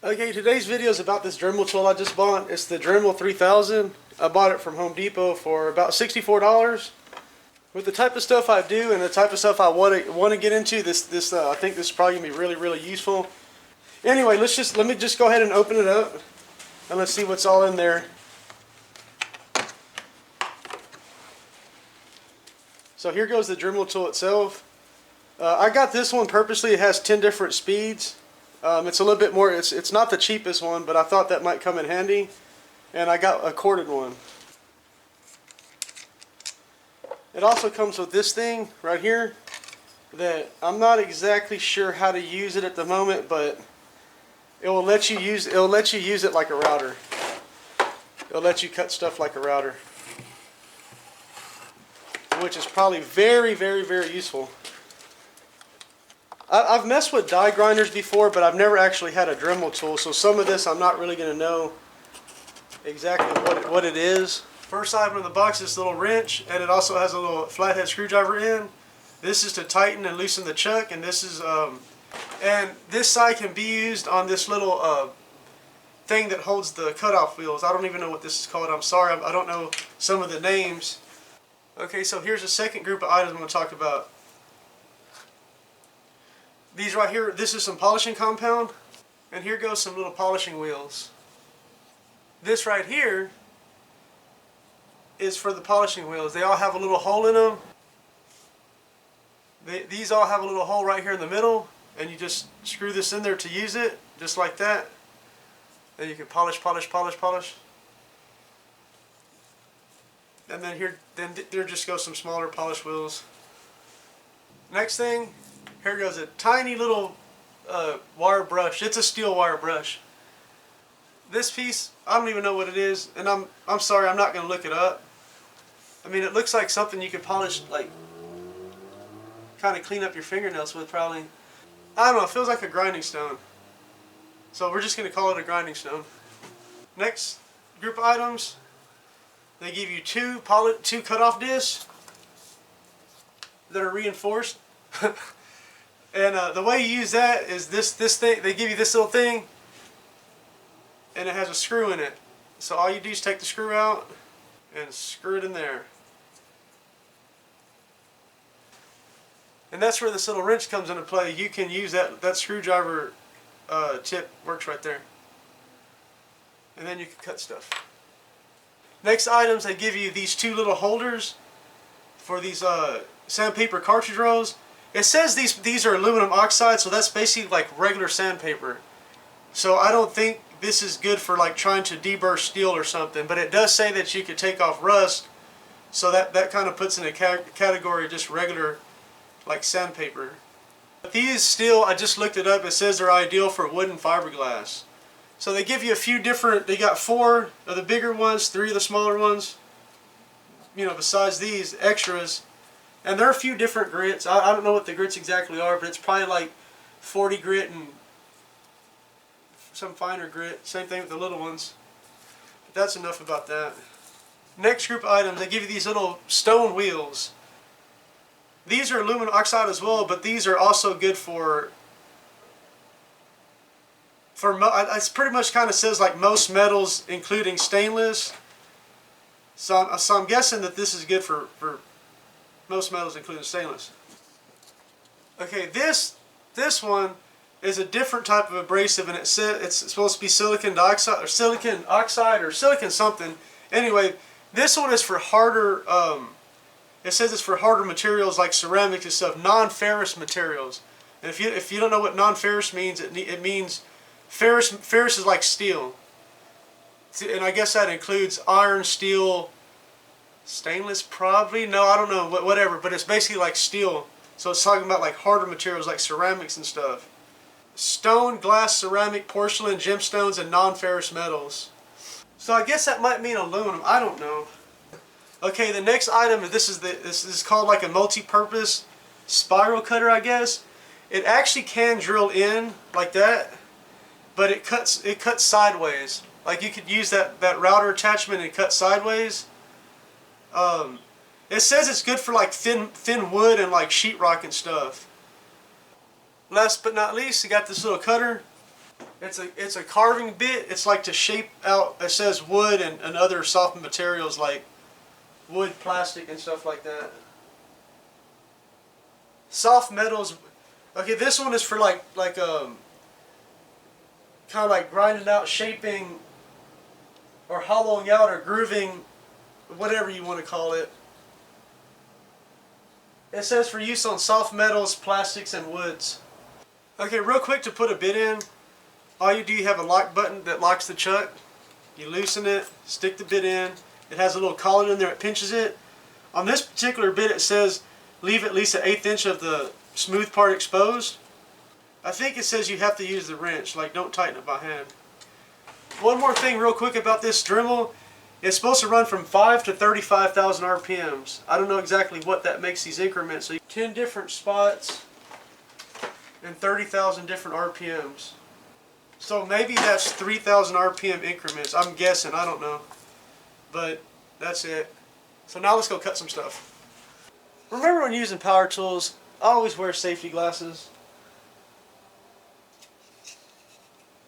Okay, today's video is about this Dremel tool I just bought. It's the Dremel 3000. I bought it from Home Depot for about $64. With the type of stuff I do and the type of stuff I want to get into, this I think this is probably gonna be really useful. Anyway, let me just go ahead and open it up and let's see what's all in there. So here goes the Dremel tool itself. I got this one purposely. It has 10 different speeds. It's a little bit more, it's not the cheapest one, but I thought that might come in handy, and I got a corded one. It also comes with this thing right here that I'm not exactly sure how to use it at the moment, but it will let you use it like a router. It'll let you cut stuff like a router, which is probably very useful. I've messed with die grinders before, but I've never actually had a Dremel tool, so some of this I'm not really going to know exactly what it is. First item in the box is this little wrench, and it also has a little flathead screwdriver in. This is to tighten and loosen the chuck, and this is and this side can be used on this little thing that holds the cutoff wheels. I don't even know what this is called. I'm sorry, I don't know some of the names. Okay, so here's the second group of items I'm going to talk about. These right here, this is some polishing compound, and here goes some little polishing wheels. This right here is for the polishing wheels. They all have a little hole in them. These all have a little hole right here in the middle, and you just screw this in there to use it, just like that. Then you can polish. And then there just goes some smaller polish wheels. Next thing, here goes a tiny little wire brush. It's a steel wire brush. This piece, I don't even know what it is, and I'm sorry, I'm not going to look it up. I mean, it looks like something you could polish, like, kind of clean up your fingernails with, probably. I don't know, it feels like a grinding stone. So we're just going to call it a grinding stone. Next group of items, they give you two cutoff discs that are reinforced. And the way you use that is this thing. They give you this little thing, and it has a screw in it. So all you do is take the screw out and screw it in there. And that's where this little wrench comes into play. You can use that screwdriver tip, works right there. And then you can cut stuff. Next items, they give you these two little holders for these sandpaper cartridge rolls. It says these are aluminum oxide, so that's basically like regular sandpaper. So I don't think this is good for like trying to deburr steel or something, but it does say that you could take off rust, so that kind of puts in a category of just regular like sandpaper. These steel, I just looked it up, it says they're ideal for wood and fiberglass. So they give you a few different, they got 4 of the bigger ones, 3 of the smaller ones, you know, besides these extras. And there are a few different grits. I don't know what the grits exactly are, but it's probably like 40 grit and some finer grit. Same thing with the little ones. But that's enough about that. Next group of items, they give you these little stone wheels. These are aluminum oxide as well, but these are also good for it's pretty much kind of says like most metals, including stainless. So I'm guessing that this is good for most metals, including stainless. Okay, this one is a different type of abrasive, and it said it's supposed to be silicon dioxide or silicon oxide or silicon something. Anyway, this one is for harder. It says it's for harder materials like ceramics and stuff, non-ferrous materials. And if you don't know what non-ferrous means, it means ferrous is like steel, and I guess that includes iron, steel. Stainless, probably? No, I don't know, whatever, but it's basically like steel. So it's talking about like harder materials like ceramics and stuff. Stone, glass, ceramic, porcelain, gemstones, and non-ferrous metals. So I guess that might mean aluminum, I don't know. Okay, the next item, this is called like a multi-purpose spiral cutter, I guess. It actually can drill in like that, but it cuts sideways. Like you could use that router attachment and cut sideways. It says it's good for like thin wood and like sheetrock and stuff. Last but not least, you got this little cutter. It's a carving bit. It's like to shape out. It says wood and other soft materials like wood, plastic, and stuff like that. Soft metals. Okay, this one is for like kind of like grinding out, shaping, or hollowing out, or grooving, whatever you want to call it. It says for use on soft metals, plastics, and woods. Okay, real quick to put a bit in. All you do, you have a lock button that locks the chuck. You loosen it, stick the bit in. It has a little collet in there, it pinches it. On this particular bit it says leave at least an 1/8 inch of the smooth part exposed. I think it says you have to use the wrench, like don't tighten it by hand. One more thing real quick about this Dremel. It's supposed to run from 5 to 35,000 RPMs. I don't know exactly what that makes these increments. So 10 different spots and 30,000 different RPMs. So maybe that's 3,000 RPM increments. I'm guessing, I don't know. But that's it. So now let's go cut some stuff. Remember when using power tools, I always wear safety glasses.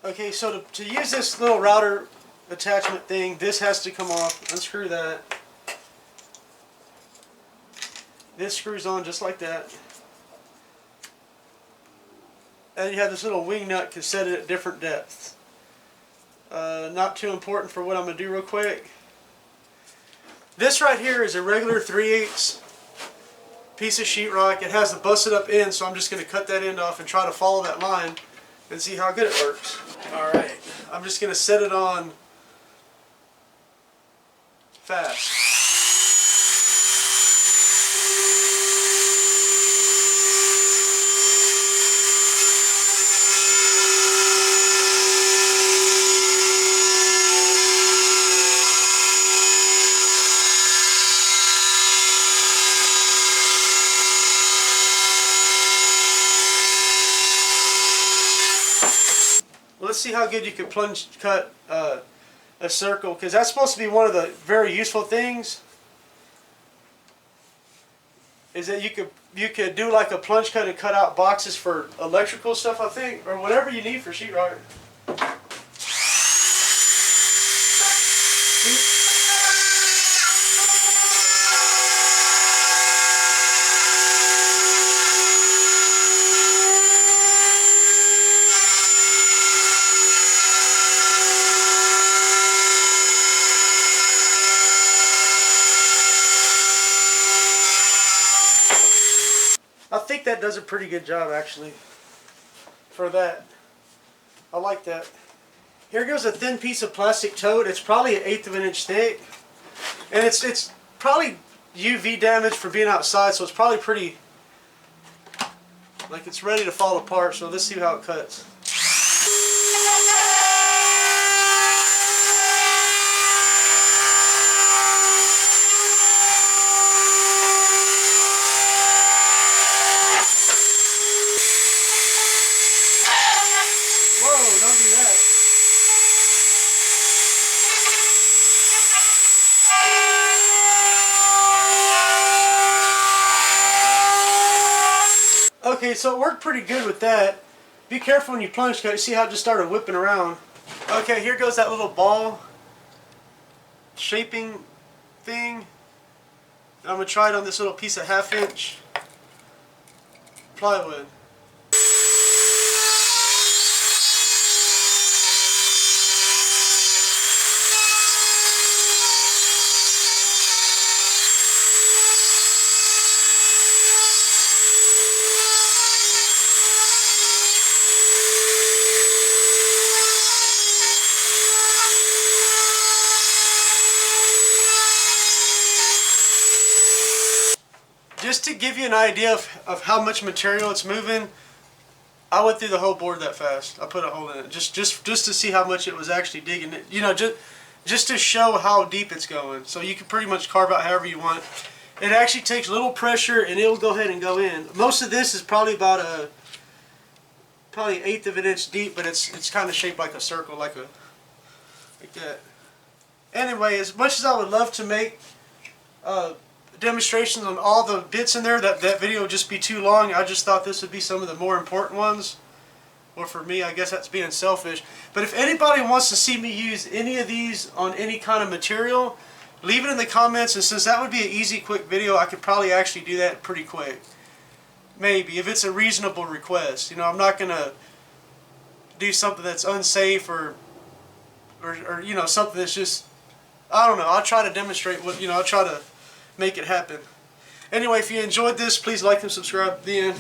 Okay, so to use this little router attachment thing, this has to come off. Unscrew that. This screws on just like that. And you have this little wing nut to set it at different depths. Not too important for what I'm going to do real quick. This right here is a regular 3/8 piece of sheetrock. It has the busted up end, so I'm just going to cut that end off and try to follow that line and see how good it works. Alright, I'm just going to set it on fast. Let's see how good you can plunge cut a circle, because that's supposed to be one of the very useful things. Is that you could do like a plunge cut and cut out boxes for electrical stuff, I think, or whatever you need for sheetrock. I think that does a pretty good job actually for that. I like that. Here goes a thin piece of plastic toad. It's probably 1/8 of an inch thick. And it's probably UV damage for being outside, so it's probably pretty, like it's ready to fall apart, so let's see how it cuts. Whoa, don't do that. Okay, so it worked pretty good with that. Be careful when you plunge cut. You see how it just started whipping around. Okay, here goes that little ball shaping thing. I'm going to try it on this little piece of 1/2 inch plywood. Just to give you an idea of how much material it's moving, I went through the whole board that fast. I put a hole in it just to see how much it was actually digging it. You know, just to show how deep it's going. So you can pretty much carve out however you want. It actually takes little pressure and it'll go ahead and go in. Most of this is probably about probably 1/8 of an inch deep, but it's kind of shaped like a circle, like that. Anyway, as much as I would love to make demonstrations on all the bits in there, that video would just be too long. I just thought this would be some of the more important ones. or for me, I guess that's being selfish. But if anybody wants to see me use any of these on any kind of material, leave it in the comments, and since that would be an easy, quick video, I could probably actually do that pretty quick. Maybe, if it's a reasonable request. You know, I'm not going to do something that's unsafe or you know, something that's just, I don't know. I'll try to demonstrate what, you know, I'll try to make it happen. Anyway, if you enjoyed this, please like and subscribe. The end.